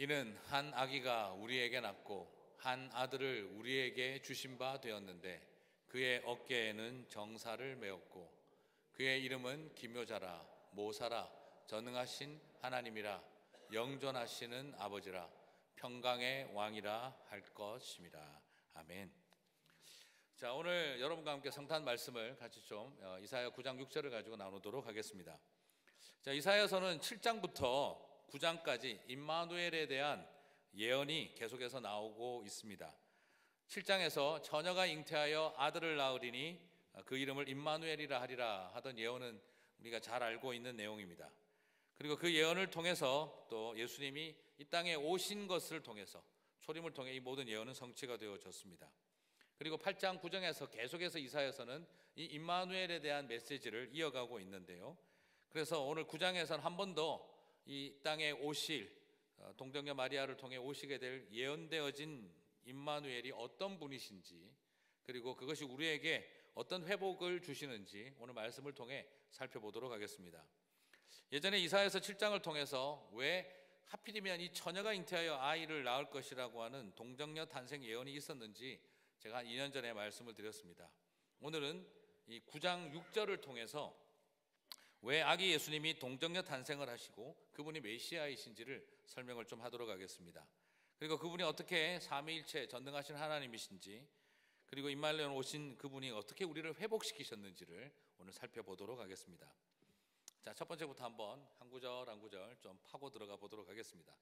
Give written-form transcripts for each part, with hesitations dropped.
이는 한 아기가 우리에게 낳고 한 아들을 우리에게 주신 바 되었는데 그의 어깨에는 정사를 메었고 그의 이름은 기묘자라 모사라 전능하신 하나님이라 영존하시는 아버지라 평강의 왕이라 할 것입니다. 아멘. 자, 오늘 여러분과 함께 성탄 말씀을 같이 좀 이사야 9장 6절을 가지고 나누도록 하겠습니다. 자, 이사야서는 7장부터 9장까지 임마누엘에 대한 예언이 계속해서 나오고 있습니다. 7장에서 처녀가 잉태하여 아들을 낳으리니 그 이름을 임마누엘이라 하리라 하던 예언은 우리가 잘 알고 있는 내용입니다. 그리고 그 예언을 통해서 또 예수님이 이 땅에 오신 것을 통해서 초림을 통해 이 모든 예언은 성취가 되어졌습니다. 그리고 8장 9장에서 계속해서 이사야서는 이 임마누엘에 대한 메시지를 이어가고 있는데요. 그래서 오늘 9장에서는 한 번 더 이 땅에 오실 동정녀 마리아를 통해 오시게 될 예언되어진 임마누엘이 어떤 분이신지, 그리고 그것이 우리에게 어떤 회복을 주시는지 오늘 말씀을 통해 살펴보도록 하겠습니다. 예전에 이사야서 7장을 통해서 왜 하필이면 이 처녀가 잉태하여 아이를 낳을 것이라고 하는 동정녀 탄생 예언이 있었는지 제가 한 2년 전에 말씀을 드렸습니다. 오늘은 이 9장 6절을 통해서 왜 아기 예수님이 동정녀 탄생을 하시고 그분이 메시아이신지를 설명을 좀 하도록 하겠습니다. 그리고 그분이 어떻게 삼위일체 전능하신 하나님이신지, 그리고 임마누엘 오신 그분이 어떻게 우리를 회복시키셨는지를 오늘 살펴보도록 하겠습니다. 자, 첫 번째부터 한번 한 구절 한 구절 좀 파고 들어가 보도록 하겠습니다.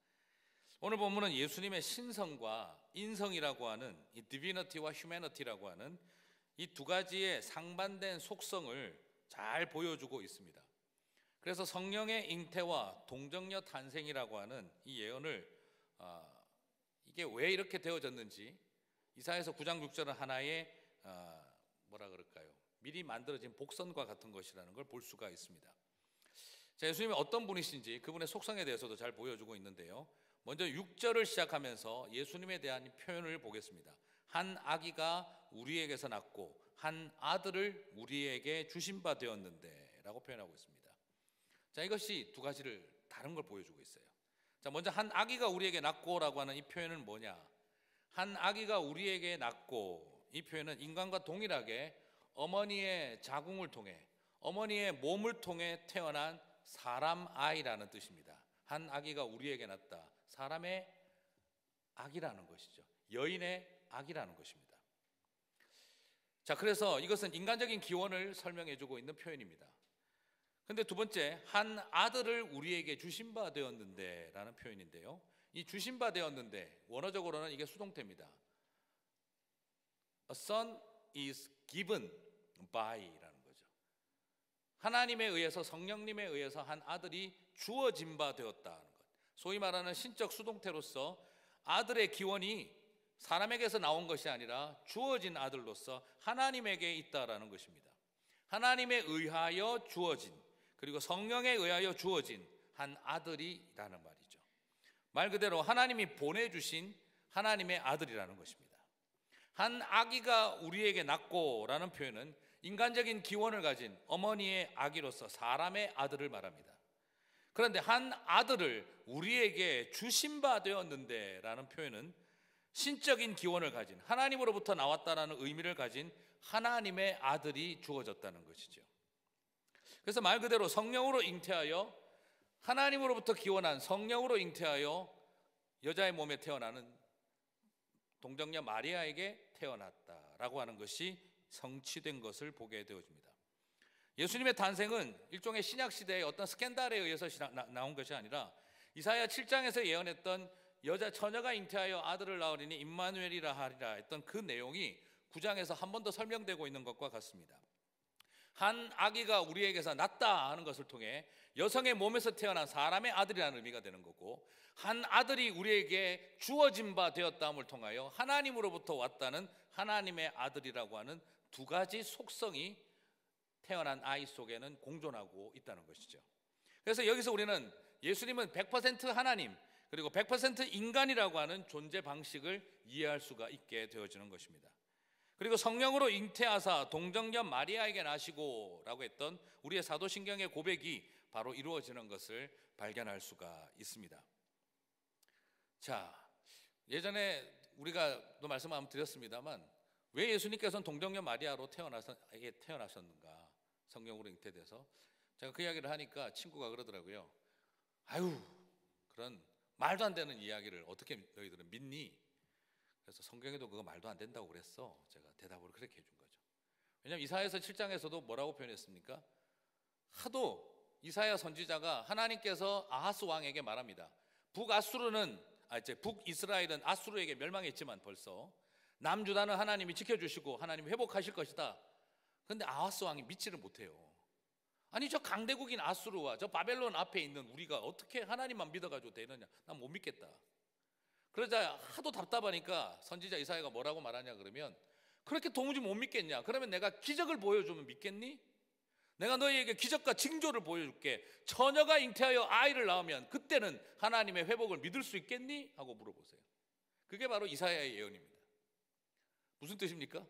오늘 본문은 예수님의 신성과 인성이라고 하는 이 디비니티와 휴머니티라고 하는 이 두 가지의 상반된 속성을 잘 보여주고 있습니다. 그래서 성령의 잉태와 동정녀 탄생이라고 하는 이 예언을 이게 왜 이렇게 되어졌는지 이사야서 9장 6절은 하나의 뭐라 그럴까요? 미리 만들어진 복선과 같은 것이라는 걸 볼 수가 있습니다. 자, 예수님이 어떤 분이신지 그분의 속성에 대해서도 잘 보여주고 있는데요. 먼저 6절을 시작하면서 예수님에 대한 표현을 보겠습니다. 한 아기가 우리에게서 낳고 한 아들을 우리에게 주신 바 되었는데 라고 표현하고 있습니다. 자, 이것이 두 가지를 다른 걸 보여주고 있어요. 자, 먼저 한 아기가 우리에게 낳고 라고 하는 이 표현은 뭐냐? 한 아기가 우리에게 낳고, 이 표현은 인간과 동일하게 어머니의 자궁을 통해 어머니의 몸을 통해 태어난 사람 아이라는 뜻입니다. 한 아기가 우리에게 낳다, 사람의 아기라는 것이죠. 여인의 아기라는 것입니다. 자, 그래서 이것은 인간적인 기원을 설명해주고 있는 표현입니다. 근데 두 번째, 한 아들을 우리에게 주신 바 되었는데 라는 표현인데요, 이 주신 바 되었는데 원어적으로는 이게 수동태입니다. A son is given by 라는 거죠. 하나님에 의해서, 성령님에 의해서 한 아들이 주어진 바 되었다는 것, 소위 말하는 신적 수동태로서 아들의 기원이 사람에게서 나온 것이 아니라 주어진 아들로서 하나님에게 있다라는 것입니다. 하나님에 의하여 주어진, 그리고 성령에 의하여 주어진 한 아들이라는 말이죠. 말 그대로 하나님이 보내주신 하나님의 아들이라는 것입니다. 한 아기가 우리에게 낳고 라는 표현은 인간적인 기원을 가진 어머니의 아기로서 사람의 아들을 말합니다. 그런데 한 아들을 우리에게 주신 바 되었는데 라는 표현은 신적인 기원을 가진, 하나님으로부터 나왔다라는 의미를 가진 하나님의 아들이 주어졌다는 것이죠. 그래서 말 그대로 성령으로 잉태하여, 하나님으로부터 기원한 성령으로 잉태하여 여자의 몸에 태어나는 동정녀 마리아에게 태어났다라고 하는 것이 성취된 것을 보게 되어집니다. 예수님의 탄생은 일종의 신약시대의 어떤 스캔들에 의해서 나온 것이 아니라 이사야 7장에서 예언했던 여자 처녀가 잉태하여 아들을 낳으리니 임마누엘이라 하리라 했던 그 내용이 9장에서 한 번 더 설명되고 있는 것과 같습니다. 한 아기가 우리에게서 낳다 하는 것을 통해 여성의 몸에서 태어난 사람의 아들이라는 의미가 되는 거고, 한 아들이 우리에게 주어진 바 되었다함을 통하여 하나님으로부터 왔다는 하나님의 아들이라고 하는 두 가지 속성이 태어난 아이 속에는 공존하고 있다는 것이죠. 그래서 여기서 우리는 예수님은 100% 하나님 그리고 100% 인간이라고 하는 존재 방식을 이해할 수가 있게 되어지는 것입니다. 그리고 성령으로 잉태하사 동정녀 마리아에게 나시고 라고 했던 우리의 사도신경의 고백이 바로 이루어지는 것을 발견할 수가 있습니다. 자, 예전에 우리가 또 말씀 한번 드렸습니다만 왜 예수님께서는 동정녀 마리아로 태어나셨는가, 성경으로 잉태돼서. 제가 그 이야기를 하니까 친구가 그러더라고요. 아유, 그런 말도 안 되는 이야기를 어떻게 너희들은 믿니? 그래서 성경에도 그거 말도 안 된다고 그랬어. 제가 대답을 그렇게 해준 거죠. 왜냐하면 이사야서 7장에서도 뭐라고 표현했습니까? 하도 이사야 선지자가 하나님께서 아하스 왕에게 말합니다. 북이스라엘은 아수르에게 멸망했지만 벌써 남유다는 하나님이 지켜주시고 하나님이 회복하실 것이다. 그런데 아하스 왕이 믿지를 못해요. 아니, 저 강대국인 아수르와 저 바벨론 앞에 있는 우리가 어떻게 하나님만 믿어가지고 되느냐, 난 못 믿겠다. 그러자 하도 답답하니까 선지자 이사야가 뭐라고 말하냐 그러면, 그렇게 도무지 못 믿겠냐? 그러면 내가 기적을 보여주면 믿겠니? 내가 너희에게 기적과 징조를 보여줄게. 처녀가 잉태하여 아이를 낳으면 그때는 하나님의 회복을 믿을 수 있겠니? 하고 물어보세요. 그게 바로 이사야의 예언입니다. 무슨 뜻입니까?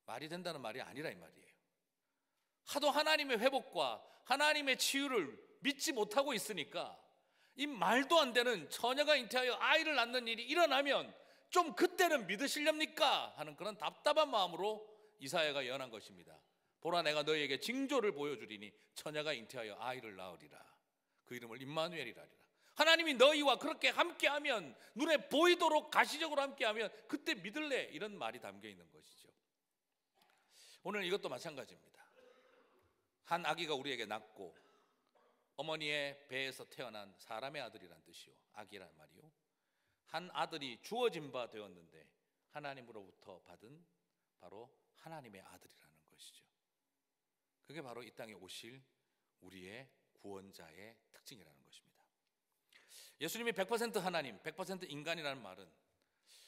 말이 된다는 말이 아니라 이 말이에요. 하도 하나님의 회복과 하나님의 치유를 믿지 못하고 있으니까 이 말도 안 되는 처녀가 잉태하여 아이를 낳는 일이 일어나면 좀 그때는 믿으시렵니까? 하는 그런 답답한 마음으로 이사야가 예언한 것입니다. 보라, 내가 너희에게 징조를 보여주리니 처녀가 잉태하여 아이를 낳으리라. 그 이름을 임마누엘이라 하리라. 하나님이 너희와 그렇게 함께하면, 눈에 보이도록 가시적으로 함께하면 그때 믿을래, 이런 말이 담겨 있는 것이죠. 오늘 이것도 마찬가지입니다. 한 아기가 우리에게 낳고, 어머니의 배에서 태어난 사람의 아들이란 뜻이요, 아기란 말이요, 한 아들이 주어진 바 되었는데 하나님으로부터 받은 바로 하나님의 아들이라는 것이죠. 그게 바로 이 땅에 오실 우리의 구원자의 특징이라는 것입니다. 예수님이 100% 하나님, 100% 인간이라는 말은,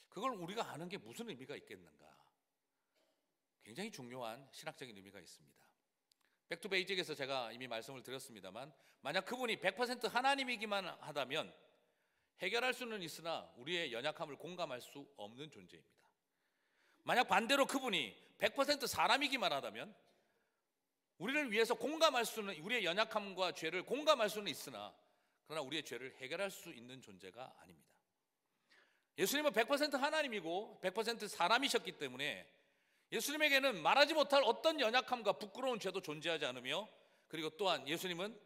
그걸 우리가 아는 게 무슨 의미가 있겠는가? 굉장히 중요한 신학적인 의미가 있습니다. 백투베이직에서 제가 이미 말씀을 드렸습니다만, 만약 그분이 100% 하나님이기만 하다면 해결할 수는 있으나 우리의 연약함을 공감할 수 없는 존재입니다. 만약 반대로 그분이 100% 사람이기만 하다면 우리를 위해서 공감할 수는, 우리의 연약함과 죄를 공감할 수는 있으나 그러나 우리의 죄를 해결할 수 있는 존재가 아닙니다. 예수님은 100% 하나님이고 100% 사람이셨기 때문에 예수님에게는 말하지 못할 어떤 연약함과 부끄러운 죄도 존재하지 않으며, 그리고 또한 예수님은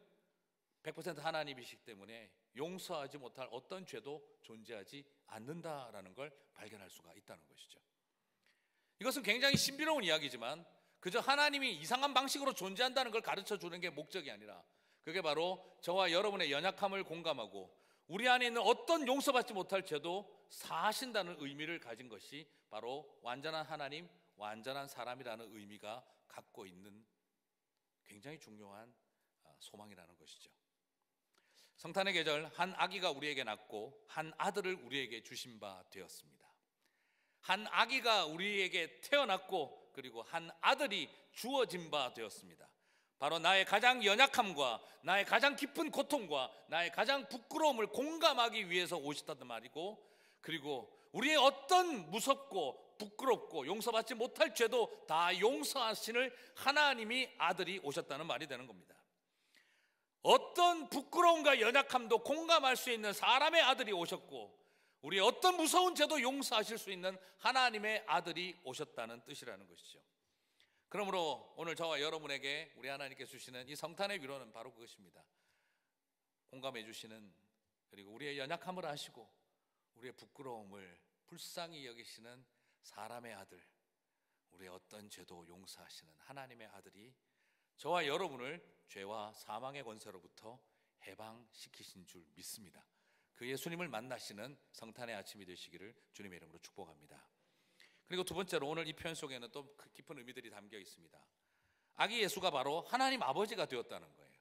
100% 하나님이시기 때문에 용서하지 못할 어떤 죄도 존재하지 않는다라는 걸 발견할 수가 있다는 것이죠. 이것은 굉장히 신비로운 이야기지만 그저 하나님이 이상한 방식으로 존재한다는 걸 가르쳐 주는 게 목적이 아니라, 그게 바로 저와 여러분의 연약함을 공감하고 우리 안에 있는 어떤 용서받지 못할 죄도 사하신다는 의미를 가진 것이 바로 완전한 하나님, 완전한 사람이라는 의미가 갖고 있는 굉장히 중요한 소망이라는 것이죠. 성탄의 계절, 한 아기가 우리에게 낳고 한 아들을 우리에게 주신 바 되었습니다. 한 아기가 우리에게 태어났고 그리고 한 아들이 주어진 바 되었습니다. 바로 나의 가장 연약함과 나의 가장 깊은 고통과 나의 가장 부끄러움을 공감하기 위해서 오셨다는 말이고, 그리고 우리의 어떤 무섭고 부끄럽고 용서받지 못할 죄도 다 용서하시는 하나님이 아들이 오셨다는 말이 되는 겁니다. 어떤 부끄러움과 연약함도 공감할 수 있는 사람의 아들이 오셨고, 우리의 어떤 무서운 죄도 용서하실 수 있는 하나님의 아들이 오셨다는 뜻이라는 것이죠. 그러므로 오늘 저와 여러분에게 우리 하나님께서 주시는 이 성탄의 위로는 바로 그것입니다. 공감해 주시는, 그리고 우리의 연약함을 아시고 우리의 부끄러움을 불쌍히 여기시는 사람의 아들, 우리의 어떤 죄도 용서하시는 하나님의 아들이 저와 여러분을 죄와 사망의 권세로부터 해방시키신 줄 믿습니다. 그 예수님을 만나시는 성탄의 아침이 되시기를 주님의 이름으로 축복합니다. 그리고 두 번째로, 오늘 이 표현 속에는 또 깊은 의미들이 담겨 있습니다. 아기 예수가 바로 하나님 아버지가 되었다는 거예요.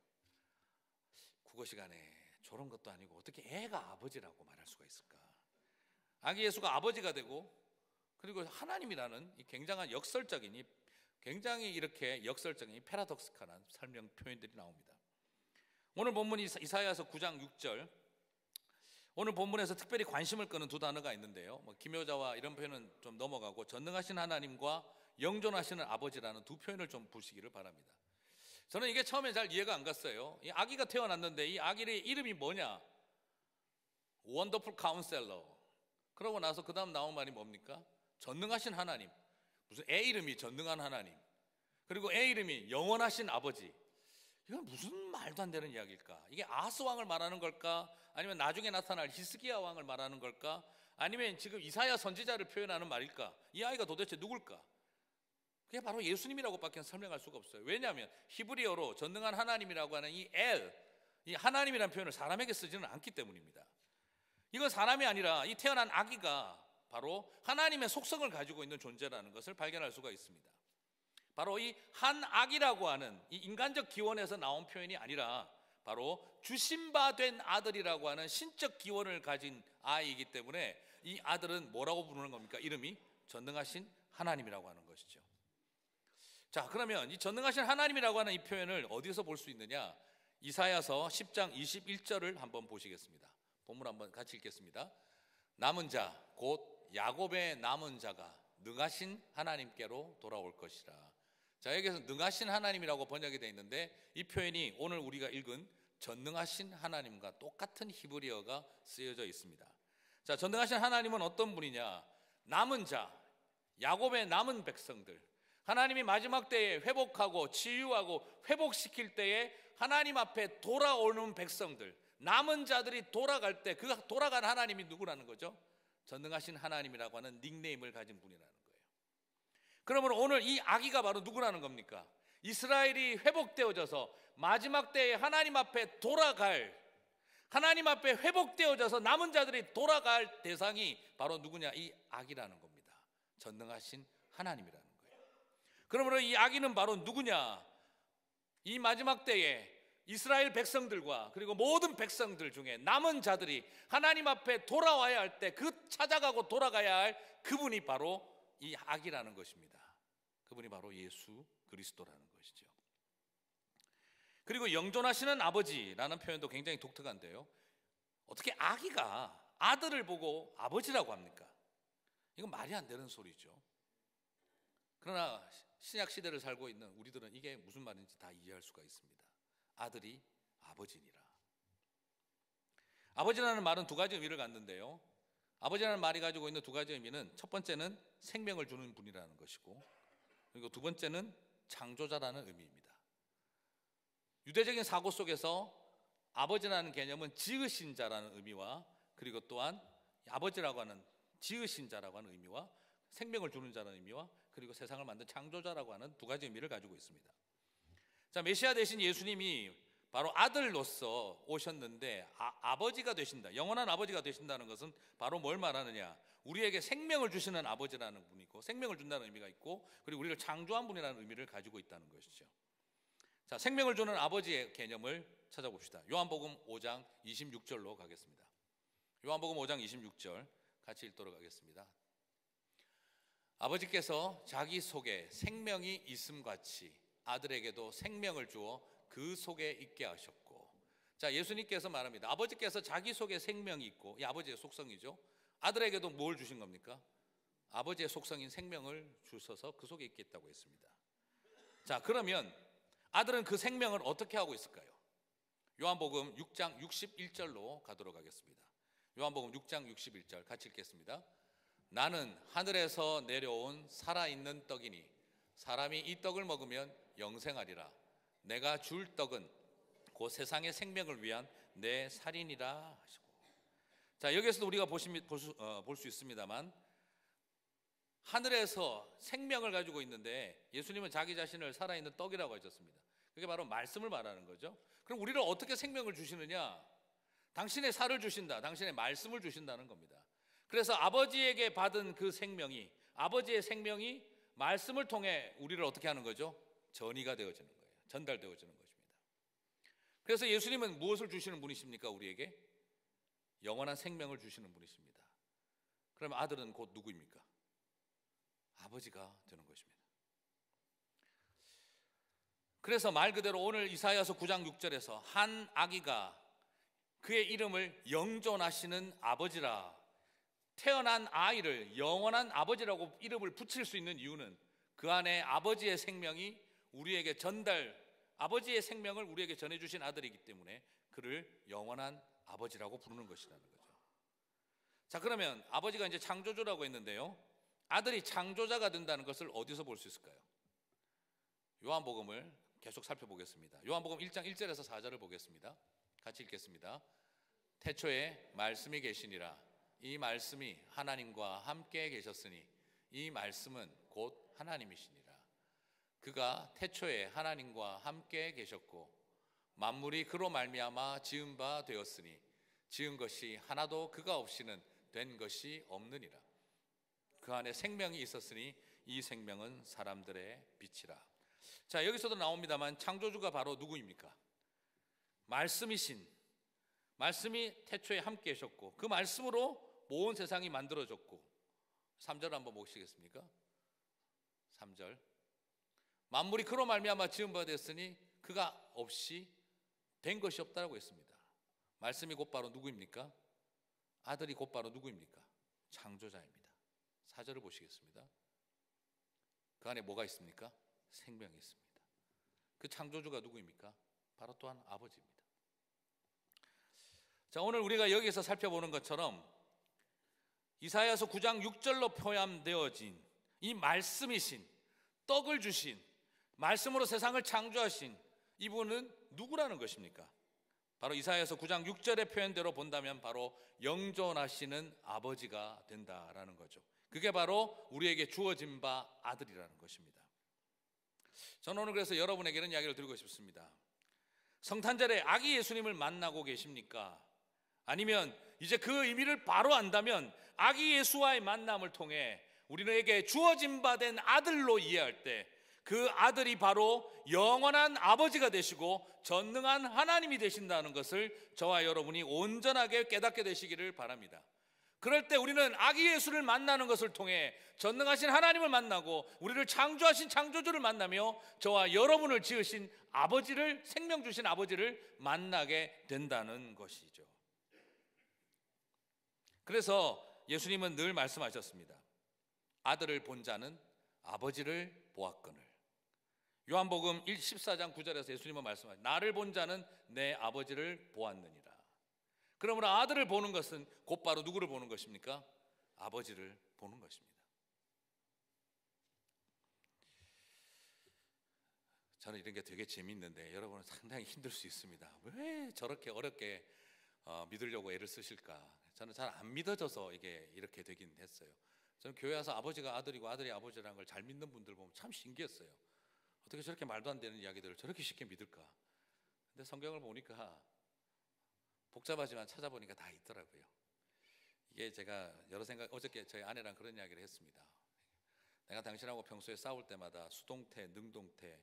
국어 시간에 저런 것도 아니고 어떻게 애가 아버지라고 말할 수가 있을까? 아기 예수가 아버지가 되고, 그리고 하나님이라는 이 굉장한 역설적인, 굉장히 이렇게 역설적인 패러독스칼한 설명 표현들이 나옵니다. 오늘 본문 이사야서 9장 6절, 오늘 본문에서 특별히 관심을 끄는 두 단어가 있는데요, 기묘자와 이런 표현은 좀 넘어가고 전능하신 하나님과 영존하시는 아버지라는 두 표현을 좀 보시기를 바랍니다. 저는 이게 처음에 잘 이해가 안 갔어요. 이 아기가 태어났는데 이 아기의 이름이 뭐냐? 원더풀 카운셀러. 그러고 나서 그 다음 나온 말이 뭡니까? 전능하신 하나님. 무슨 애 이름이 전능한 하나님, 그리고 애 이름이 영원하신 아버지. 이건 무슨 말도 안 되는 이야기일까? 이게 아하스 왕을 말하는 걸까? 아니면 나중에 나타날 히스기야 왕을 말하는 걸까? 아니면 지금 이사야 선지자를 표현하는 말일까? 이 아이가 도대체 누굴까? 그게 바로 예수님이라고밖에 설명할 수가 없어요. 왜냐하면 히브리어로 전능한 하나님이라고 하는 이 엘, 이 하나님이라는 표현을 사람에게 쓰지는 않기 때문입니다. 이건 사람이 아니라 이 태어난 아기가 바로 하나님의 속성을 가지고 있는 존재라는 것을 발견할 수가 있습니다. 바로 이 한 아기라고 하는 이 인간적 기원에서 나온 표현이 아니라 바로 주신 바 된 아들이라고 하는 신적 기원을 가진 아이이기 때문에 이 아들은 뭐라고 부르는 겁니까? 이름이 전능하신 하나님이라고 하는 것이죠. 자, 그러면 이 전능하신 하나님이라고 하는 이 표현을 어디서 볼 수 있느냐? 이사야서 10장 21절을 한번 보시겠습니다. 본문 한번 같이 읽겠습니다. 남은 자, 곧 야곱의 남은 자가 능하신 하나님께로 돌아올 것이라. 자, 여기서 능하신 하나님이라고 번역이 되어 있는데 이 표현이 오늘 우리가 읽은 전능하신 하나님과 똑같은 히브리어가 쓰여져 있습니다. 자, 전능하신 하나님은 어떤 분이냐? 남은 자, 야곱의 남은 백성들, 하나님이 마지막 때에 회복하고 치유하고 회복시킬 때에 하나님 앞에 돌아오는 백성들, 남은 자들이 돌아갈 때 그 돌아간 하나님이 누구라는 거죠? 전능하신 하나님이라고 하는 닉네임을 가진 분이라는 거예요. 그러므로 오늘 이 아기가 바로 누구라는 겁니까? 이스라엘이 회복되어져서 마지막 때에 하나님 앞에 돌아갈, 하나님 앞에 회복되어져서 남은 자들이 돌아갈 대상이 바로 누구냐? 이 아기라는 겁니다. 전능하신 하나님이라는 거예요. 그러므로 이 아기는 바로 누구냐? 이 마지막 때에 이스라엘 백성들과 그리고 모든 백성들 중에 남은 자들이 하나님 앞에 돌아와야 할 때 그 찾아가고 돌아가야 할 그분이 바로 이 아기라는 것입니다. 그분이 바로 예수 그리스도라는 것이죠. 그리고 영존하시는 아버지라는 표현도 굉장히 독특한데요, 어떻게 아기가 아들을 보고 아버지라고 합니까? 이건 말이 안 되는 소리죠. 그러나 신약 시대를 살고 있는 우리들은 이게 무슨 말인지 다 이해할 수가 있습니다. 아들이 아버지니라. 아버지라는 말은 두 가지 의미를 갖는데요, 아버지라는 말이 가지고 있는 두 가지 의미는, 첫 번째는 생명을 주는 분이라는 것이고, 그리고 두 번째는 창조자라는 의미입니다. 유대적인 사고 속에서 아버지라는 개념은 지으신 자라는 의미와, 그리고 또한 아버지라고 하는 지으신 자라고 하는 의미와, 생명을 주는 자라는 의미와, 그리고 세상을 만든 창조자라고 하는 두 가지 의미를 가지고 있습니다. 자, 메시아 되신 예수님이 바로 아들로서 오셨는데 아버지가 되신다, 영원한 아버지가 되신다는 것은 바로 뭘 말하느냐? 우리에게 생명을 주시는 아버지라는 분이고, 생명을 준다는 의미가 있고, 그리고 우리를 창조한 분이라는 의미를 가지고 있다는 것이죠. 자, 생명을 주는 아버지의 개념을 찾아봅시다. 요한복음 5장 26절로 가겠습니다. 요한복음 5장 26절 같이 읽도록 하겠습니다. 아버지께서 자기 속에 생명이 있음같이 아들에게도 생명을 주어 그 속에 있게 하셨고. 자, 예수님께서 말합니다. 아버지께서 자기 속에 생명이 있고, 이 아버지의 속성이죠. 아들에게도 뭘 주신 겁니까? 아버지의 속성인 생명을 주셔서 그 속에 있겠다고 했습니다. 자, 그러면 아들은 그 생명을 어떻게 하고 있을까요? 요한복음 6장 61절로 가도록 하겠습니다. 요한복음 6장 61절 같이 읽겠습니다. 나는 하늘에서 내려온 살아있는 떡이니 사람이 이 떡을 먹으면 영생하리라. 내가 줄 떡은 곧 세상의 생명을 위한 내 살이니라 하시고. 자, 여기에서도 우리가 볼 수 있습니다만, 하늘에서 생명을 가지고 있는데 예수님은 자기 자신을 살아있는 떡이라고 하셨습니다. 그게 바로 말씀을 말하는 거죠. 그럼 우리를 어떻게 생명을 주시느냐? 당신의 살을 주신다, 당신의 말씀을 주신다는 겁니다. 그래서 아버지에게 받은 그 생명이, 아버지의 생명이 말씀을 통해 우리를 어떻게 하는 거죠? 전이가 되어지는 거예요. 전달되어지는 것입니다. 그래서 예수님은 무엇을 주시는 분이십니까? 우리에게 영원한 생명을 주시는 분이십니다. 그러면 아들은 곧 누구입니까? 아버지가 되는 것입니다. 그래서 말 그대로 오늘 이사야서 9장 6절에서 한 아기가 그의 이름을 영존하시는 아버지라, 태어난 아이를 영원한 아버지라고 이름을 붙일 수 있는 이유는 그 안에 아버지의 생명이 우리에게 아버지의 생명을 우리에게 전해주신 아들이기 때문에 그를 영원한 아버지라고 부르는 것이라는 거죠. 자, 그러면 아버지가 이제 창조주라고 했는데요, 아들이 창조자가 된다는 것을 어디서 볼 수 있을까요? 요한복음을 계속 살펴보겠습니다. 요한복음 1장 1절에서 4절을 보겠습니다. 같이 읽겠습니다. 태초에 말씀이 계시니라. 이 말씀이 하나님과 함께 계셨으니 이 말씀은 곧 하나님이시니라. 그가 태초에 하나님과 함께 계셨고 만물이 그로 말미암아 지은 바 되었으니 지은 것이 하나도 그가 없이는 된 것이 없느니라. 그 안에 생명이 있었으니 이 생명은 사람들의 빛이라. 자, 여기서도 나옵니다만 창조주가 바로 누구입니까? 말씀이신, 말씀이 태초에 함께 계셨고 그 말씀으로 모든 세상이 만들어졌고, 3절 한번 보시겠습니까? 3절, 만물이 그로 말미암아 지은 바 됐으니 그가 없이 된 것이 없다라고 했습니다. 말씀이 곧바로 누구입니까? 아들이 곧바로 누구입니까? 창조자입니다. 4절을 보시겠습니다. 그 안에 뭐가 있습니까? 생명이 있습니다. 그 창조주가 누구입니까? 바로 또한 아버지입니다. 자, 오늘 우리가 여기서 살펴보는 것처럼 이사야서 9장 6절로 표현되어진 이 말씀이신, 떡을 주신, 말씀으로 세상을 창조하신 이분은 누구라는 것입니까? 바로 이사야서 9장 6절의 표현대로 본다면 바로 영존하시는 아버지가 된다라는 거죠. 그게 바로 우리에게 주어진 바 아들이라는 것입니다. 저는 오늘 그래서 여러분에게 이런 이야기를 드리고 싶습니다. 성탄절에 아기 예수님을 만나고 계십니까? 아니면 이제 그 의미를 바로 안다면 아기 예수와의 만남을 통해 우리에게 주어진 바 된 아들로 이해할 때 그 아들이 바로 영원한 아버지가 되시고 전능한 하나님이 되신다는 것을 저와 여러분이 온전하게 깨닫게 되시기를 바랍니다. 그럴 때 우리는 아기 예수를 만나는 것을 통해 전능하신 하나님을 만나고 우리를 창조하신 창조주를 만나며 저와 여러분을 지으신 아버지를, 생명 주신 아버지를 만나게 된다는 것이죠. 그래서 예수님은 늘 말씀하셨습니다. 아들을 본 자는 아버지를 보았거늘. 요한복음 14장 9절에서 예수님은 말씀하셨습니다. 나를 본 자는 내 아버지를 보았느니라. 그러므로 아들을 보는 것은 곧바로 누구를 보는 것입니까? 아버지를 보는 것입니다. 저는 이런 게 되게 재미있는데 여러분은 상당히 힘들 수 있습니다. 왜 저렇게 어렵게 믿으려고 애를 쓰실까? 저는 잘 안 믿어져서 이게 이렇게 되긴 했어요. 저는 교회 와서 아버지가 아들이고 아들이 아버지라는 걸 잘 믿는 분들 보면 참 신기했어요. 어떻게 저렇게 말도 안 되는 이야기들을 저렇게 쉽게 믿을까? 근데 성경을 보니까 복잡하지만 찾아보니까 다 있더라고요. 이게 제가 어저께 저희 아내랑 그런 이야기를 했습니다. 내가 당신하고 평소에 싸울 때마다 수동태, 능동태,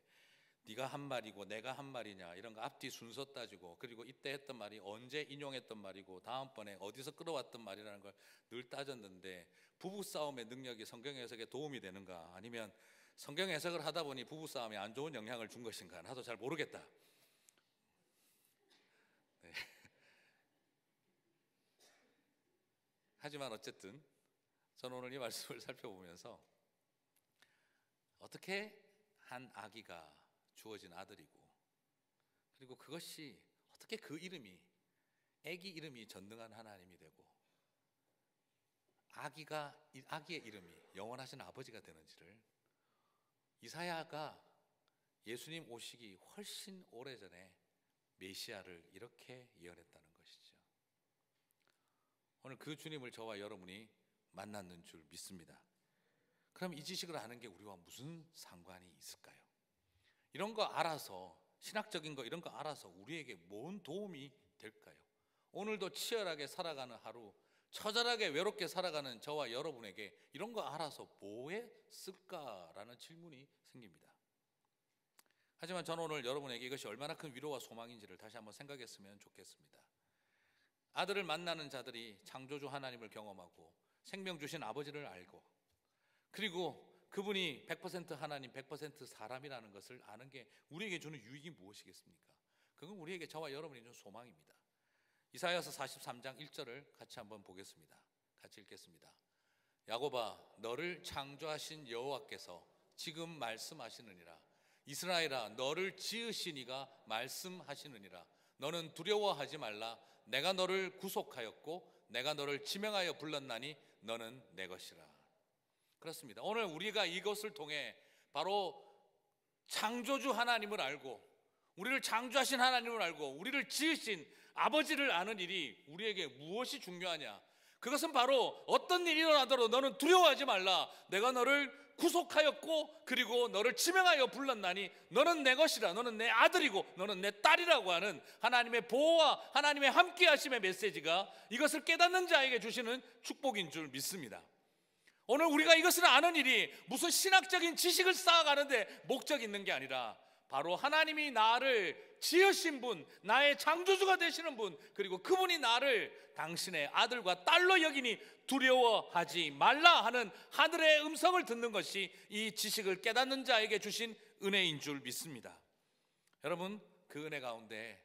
네가 한 말이고 내가 한 말이냐 이런 거 앞뒤 순서 따지고, 그리고 이때 했던 말이 언제 인용했던 말이고 다음번에 어디서 끌어왔던 말이라는 걸 늘 따졌는데, 부부싸움의 능력이 성경 해석에 도움이 되는가, 아니면 성경 해석을 하다 보니 부부싸움에 안 좋은 영향을 준 것인가, 나도 잘 모르겠다. 네. 하지만 어쨌든 저는 오늘 이 말씀을 살펴보면서 어떻게 한 아기가 주어진 아들이고, 그리고 그것이 어떻게 그 이름이, 아기 이름이 전능한 하나님이 되고 아기의 이름이 영원하신 아버지가 되는지를 이사야가 예수님 오시기 훨씬 오래전에 메시아를 이렇게 예언했다는 것이죠. 오늘 그 주님을 저와 여러분이 만났는 줄 믿습니다. 그럼 이 지식을 아는 게 우리와 무슨 상관이 있을까요? 이런 거 알아서, 신학적인 거 이런 거 알아서 우리에게 뭔 도움이 될까요? 오늘도 치열하게 살아가는 하루, 처절하게 외롭게 살아가는 저와 여러분에게 이런 거 알아서 뭐에 쓸까라는 질문이 생깁니다. 하지만 저는 오늘 여러분에게 이것이 얼마나 큰 위로와 소망인지를 다시 한번 생각했으면 좋겠습니다. 아들을 만나는 자들이 창조주 하나님을 경험하고 생명 주신 아버지를 알고, 그리고 그분이 100% 하나님 100% 사람이라는 것을 아는 게 우리에게 주는 유익이 무엇이겠습니까? 그건 우리에게, 저와 여러분이 주는 소망입니다. 이사야서 43장 1절을 같이 한번 보겠습니다. 같이 읽겠습니다. 야곱아, 너를 창조하신 여호와께서 지금 말씀하시느니라. 이스라엘아, 너를 지으신 이가 말씀하시느니라. 너는 두려워하지 말라. 내가 너를 구속하였고 내가 너를 지명하여 불렀나니 너는 내 것이라. 그렇습니다. 오늘 우리가 이것을 통해 바로 창조주 하나님을 알고 우리를 창조하신 하나님을 알고 우리를 지으신 아버지를 아는 일이 우리에게 무엇이 중요하냐? 그것은 바로 어떤 일이 일어나더라도 너는 두려워하지 말라. 내가 너를 구속하였고 그리고 너를 지명하여 불렀나니 너는 내 것이라. 너는 내 아들이고 너는 내 딸이라고 하는 하나님의 보호와 하나님의 함께하심의 메시지가 이것을 깨닫는 자에게 주시는 축복인 줄 믿습니다. 오늘 우리가 이것을 아는 일이 무슨 신학적인 지식을 쌓아가는데 목적이 있는 게 아니라 바로 하나님이 나를 지으신 분, 나의 창조주가 되시는 분, 그리고 그분이 나를 당신의 아들과 딸로 여기니 두려워하지 말라 하는 하늘의 음성을 듣는 것이 이 지식을 깨닫는 자에게 주신 은혜인 줄 믿습니다. 여러분, 그 은혜 가운데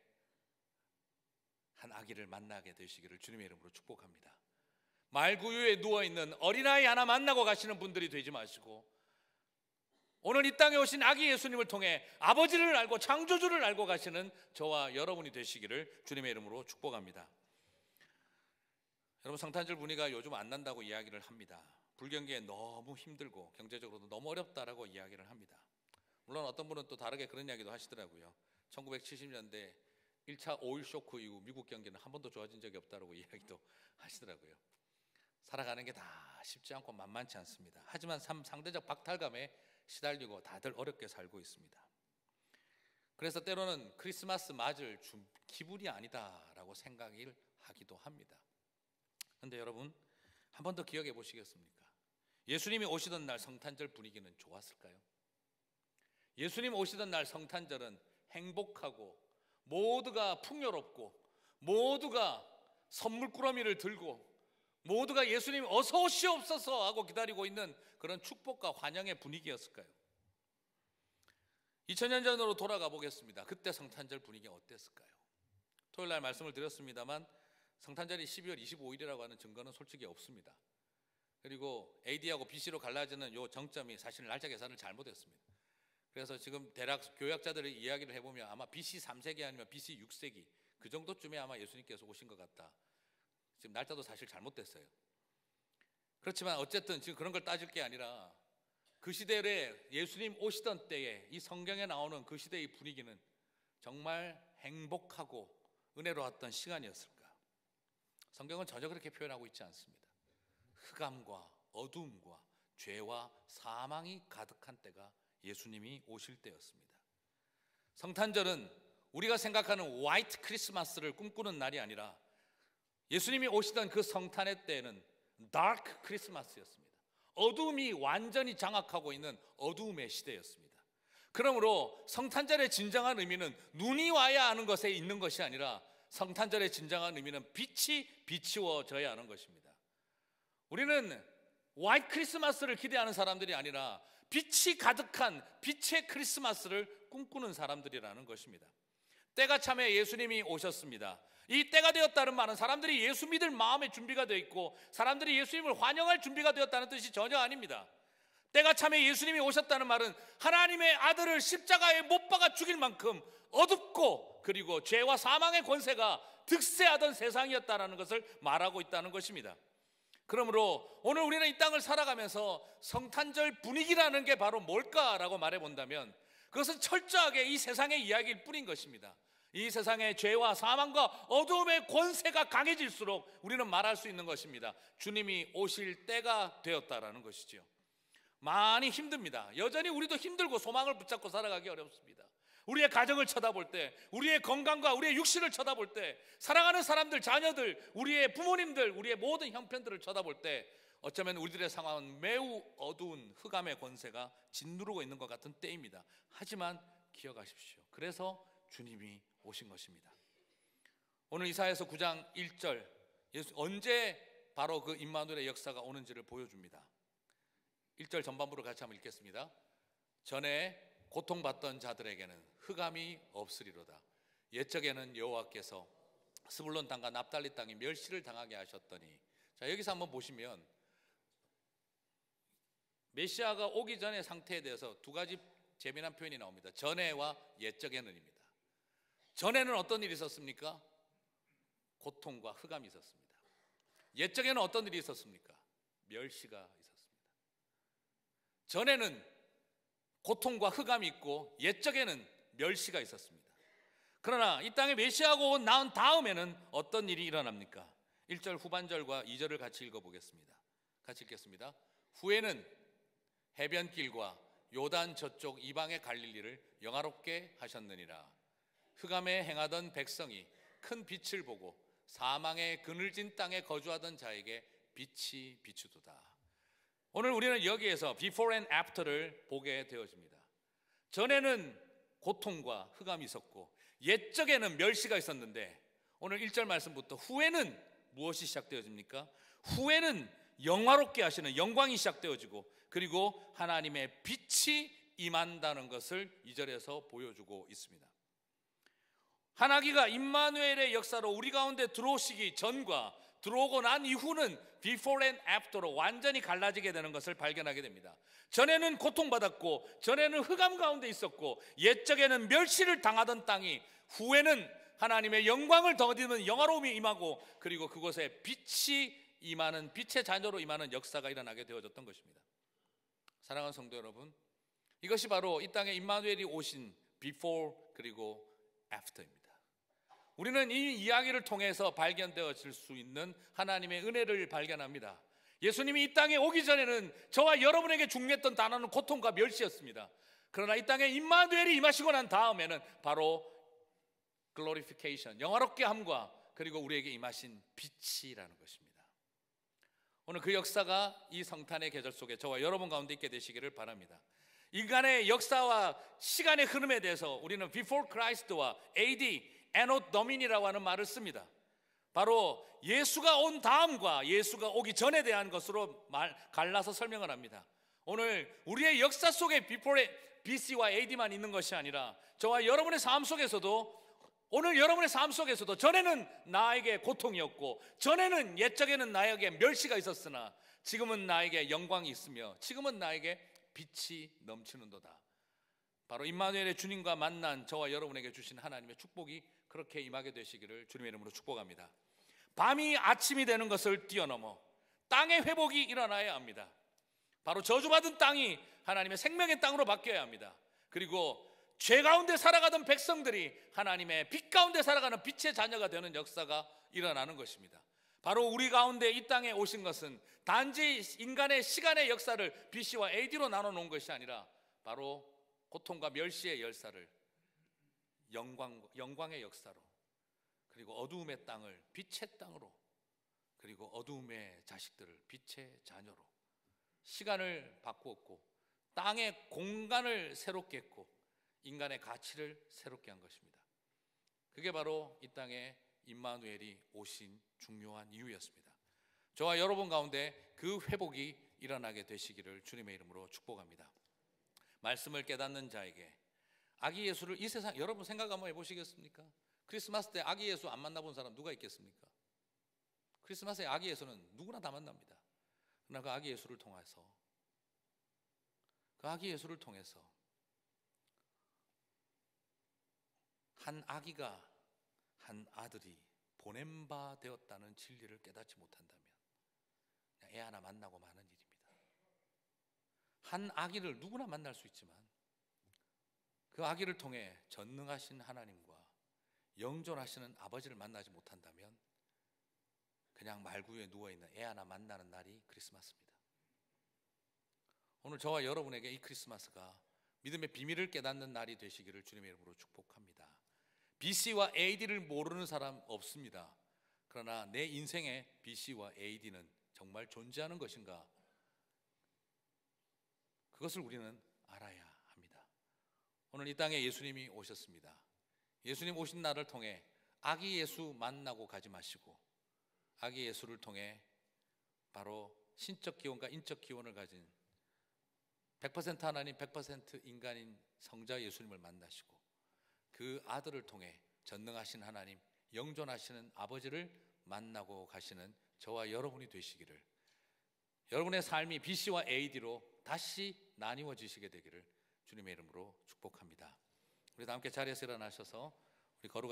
한 아기를 만나게 되시기를 주님의 이름으로 축복합니다. 말구유에 누워있는 어린아이 하나 만나고 가시는 분들이 되지 마시고 오늘 이 땅에 오신 아기 예수님을 통해 아버지를 알고 창조주를 알고 가시는 저와 여러분이 되시기를 주님의 이름으로 축복합니다. 여러분, 성탄절 분위기가 요즘 안 난다고 이야기를 합니다. 불경기에 너무 힘들고 경제적으로도 너무 어렵다라고 이야기를 합니다. 물론 어떤 분은 또 다르게 그런 이야기도 하시더라고요. 1970년대 1차 오일 쇼크 이후 미국 경기는 한 번도 좋아진 적이 없다라고 이야기도 하시더라고요. 살아가는 게 다 쉽지 않고 만만치 않습니다. 하지만 상대적 박탈감에 시달리고 다들 어렵게 살고 있습니다. 그래서 때로는 크리스마스 맞을 기분이 아니다라고 생각을 하기도 합니다. 그런데 여러분, 한 번 더 기억해 보시겠습니까? 예수님이 오시던 날 성탄절 분위기는 좋았을까요? 예수님 오시던 날 성탄절은 행복하고 모두가 풍요롭고 모두가 선물꾸러미를 들고 모두가 예수님 어서 오시옵소서 하고 기다리고 있는 그런 축복과 환영의 분위기였을까요? 2000년 전으로 돌아가 보겠습니다. 그때 성탄절 분위기가 어땠을까요? 토요일 날 말씀을 드렸습니다만 성탄절이 12월 25일이라고 하는 증거는 솔직히 없습니다. 그리고 AD하고 BC로 갈라지는 요 정점이 사실 날짜 계산을 잘못했습니다. 그래서 지금 대략 교역자들의 이야기를 해보면 아마 BC 3세기 아니면 BC 6세기 그 정도쯤에 아마 예수님께서 오신 것 같다. 지금 날짜도 사실 잘못됐어요. 그렇지만 어쨌든 지금 그런 걸 따질 게 아니라 그 시대에 예수님 오시던 때에 이 성경에 나오는 그 시대의 분위기는 정말 행복하고 은혜로웠던 시간이었을까? 성경은 전혀 그렇게 표현하고 있지 않습니다. 흑암과 어두움과 죄와 사망이 가득한 때가 예수님이 오실 때였습니다. 성탄절은 우리가 생각하는 화이트 크리스마스를 꿈꾸는 날이 아니라 예수님이 오시던 그 성탄의 때는 다크 크리스마스였습니다. 어두움이 완전히 장악하고 있는 어두움의 시대였습니다. 그러므로 성탄절의 진정한 의미는 눈이 와야 하는 것에 있는 것이 아니라 성탄절의 진정한 의미는 빛이 비추어져야 하는 것입니다. 우리는 화이트 크리스마스를 기대하는 사람들이 아니라 빛이 가득한 빛의 크리스마스를 꿈꾸는 사람들이라는 것입니다. 때가 참에 예수님이 오셨습니다. 이 때가 되었다는 말은 사람들이 예수 믿을 마음의 준비가 되어 있고 사람들이 예수님을 환영할 준비가 되었다는 뜻이 전혀 아닙니다. 때가 참에 예수님이 오셨다는 말은 하나님의 아들을 십자가에 못 박아 죽일 만큼 어둡고 그리고 죄와 사망의 권세가 득세하던 세상이었다는 것을 말하고 있다는 것입니다. 그러므로 오늘 우리는 이 땅을 살아가면서 성탄절 분위기라는 게 바로 뭘까라고 말해본다면 그것은 철저하게 이 세상의 이야기일 뿐인 것입니다. 이 세상의 죄와 사망과 어두움의 권세가 강해질수록 우리는 말할 수 있는 것입니다. 주님이 오실 때가 되었다라는 것이죠. 많이 힘듭니다. 여전히 우리도 힘들고 소망을 붙잡고 살아가기 어렵습니다. 우리의 가정을 쳐다볼 때, 우리의 건강과 우리의 육신을 쳐다볼 때, 사랑하는 사람들, 자녀들, 우리의 부모님들, 우리의 모든 형편들을 쳐다볼 때 어쩌면 우리들의 상황은 매우 어두운 흑암의 권세가 짓누르고 있는 것 같은 때입니다. 하지만 기억하십시오. 그래서 주님이 오신 것입니다. 오늘 이사야서 9장 1절 언제 바로 그 임마누엘의 역사가 오는지를 보여줍니다. 1절 전반부를 같이 한번 읽겠습니다. 전에 고통받던 자들에게는 흑암이 없으리로다. 옛적에는 여호와께서 스불론 땅과 납달리 땅에 멸시를 당하게 하셨더니, 자, 여기서 한번 보시면 메시아가 오기 전의 상태에 대해서 두 가지 재미난 표현이 나옵니다. 전에와 옛적에는입니다. 전에는 어떤 일이 있었습니까? 고통과 흑암이 있었습니다. 옛적에는 어떤 일이 있었습니까? 멸시가 있었습니다. 전에는 고통과 흑암이 있고 옛적에는 멸시가 있었습니다. 그러나 이 땅에 메시아가 나온 다음에는 어떤 일이 일어납니까? 1절 후반절과 2절을 같이 읽어보겠습니다. 같이 읽겠습니다. 후에는 해변길과 요단 저쪽 이방의 갈릴리를 영화롭게 하셨느니라. 흑암에 행하던 백성이 큰 빛을 보고 사망의 그늘진 땅에 거주하던 자에게 빛이 비추도다. 오늘 우리는 여기에서 before and after를 보게 되어집니다. 전에는 고통과 흑암이 있었고 옛적에는 멸시가 있었는데 오늘 1절 말씀부터 후에는 무엇이 시작되어집니까? 후에는 영화롭게 하시는 영광이 시작되어지고 그리고 하나님의 빛이 임한다는 것을 2절에서 보여주고 있습니다. 하나님이 임마누엘의 역사로 우리 가운데 들어오시기 전과 들어오고 난 이후는 before and after로 완전히 갈라지게 되는 것을 발견하게 됩니다. 전에는 고통받았고 전에는 흑암 가운데 있었고 옛적에는 멸시를 당하던 땅이 후에는 하나님의 영광을 더디는 영화로움이 임하고 그리고 그곳에 빛이 임하는 빛의 자녀로 임하는 역사가 일어나게 되어졌던 것입니다. 사랑하는 성도 여러분, 이것이 바로 이 땅에 임마누엘이 오신 before 그리고 after입니다. 우리는 이 이야기를 통해서 발견되어질 수 있는 하나님의 은혜를 발견합니다. 예수님이 이 땅에 오기 전에는 저와 여러분에게 중요했던 단어는 고통과 멸시였습니다. 그러나 이 땅에 임마누엘이 임하시고 난 다음에는 바로 글로리피케이션, 영화롭게 함과 그리고 우리에게 임하신 빛이라는 것입니다. 오늘 그 역사가 이 성탄의 계절 속에 저와 여러분 가운데 있게 되시기를 바랍니다. 인간의 역사와 시간의 흐름에 대해서 우리는 before Christ와 AD, Anno Domini라고 하는 말을 씁니다. 바로 예수가 온 다음과 예수가 오기 전에 대한 것으로 갈라서 설명을 합니다. 오늘 우리의 역사 속에 before BC와 AD만 있는 것이 아니라 저와 여러분의 삶 속에서도 오늘 여러분의 삶 속에서도 전에는 나에게 고통이었고 전에는 옛적에는 나에게 멸시가 있었으나 지금은 나에게 영광이 있으며 지금은 나에게 빛이 넘치는도다. 바로 임마누엘의 주님과 만난 저와 여러분에게 주신 하나님의 축복이 그렇게 임하게 되시기를 주님의 이름으로 축복합니다. 밤이 아침이 되는 것을 뛰어넘어 땅의 회복이 일어나야 합니다. 바로 저주받은 땅이 하나님의 생명의 땅으로 바뀌어야 합니다. 그리고 죄 가운데 살아가던 백성들이 하나님의 빛 가운데 살아가는 빛의 자녀가 되는 역사가 일어나는 것입니다. 바로 우리 가운데 이 땅에 오신 것은 단지 인간의 시간의 역사를 BC와 AD로 나눠 놓은 것이 아니라 바로 고통과 멸시의 열사를 영광의 역사로 그리고 어두움의 땅을 빛의 땅으로 그리고 어두움의 자식들을 빛의 자녀로 시간을 바꾸었고 땅의 공간을 새롭게 했고 인간의 가치를 새롭게 한 것입니다. 그게 바로 이 땅에 임마누엘이 오신 중요한 이유였습니다. 저와 여러분 가운데 그 회복이 일어나게 되시기를 주님의 이름으로 축복합니다. 말씀을 깨닫는 자에게 아기 예수를 이 세상 여러분 생각 한번 해보시겠습니까? 크리스마스 때 아기 예수 안 만나본 사람 누가 있겠습니까? 크리스마스에 아기 예수는 누구나 다 만납니다. 그러나 그 아기 예수를 통해서 한 아기가 한 아들이 보냄 바 되었다는 진리를 깨닫지 못한다면 그냥 애 하나 만나고 마는 일입니다. 한 아기를 누구나 만날 수 있지만 그 아기를 통해 전능하신 하나님과 영존하시는 아버지를 만나지 못한다면 그냥 말구유에 누워있는 애 하나 만나는 날이 크리스마스입니다. 오늘 저와 여러분에게 이 크리스마스가 믿음의 비밀을 깨닫는 날이 되시기를 주님의 이름으로 축복합니다. BC와 AD를 모르는 사람 없습니다. 그러나 내 인생에 BC와 AD는 정말 존재하는 것인가? 그것을 우리는 알아야 합니다. 오늘 이 땅에 예수님이 오셨습니다. 예수님 오신 날을 통해 아기 예수 만나고 가지 마시고 아기 예수를 통해 바로 신적 기원과 인적 기원을 가진 100% 하나님 100% 인간인 성자 예수님을 만나시고 그 아들을 통해 전능하신 하나님 영존하시는 아버지를 만나고 가시는 저와 여러분이 되시기를 여러분의 삶이 BC와 AD로 다시 나뉘어지시게 되기를 주님의 이름으로 축복합니다. 우리 다 함께 자리에서 일어나셔서 우리 거룩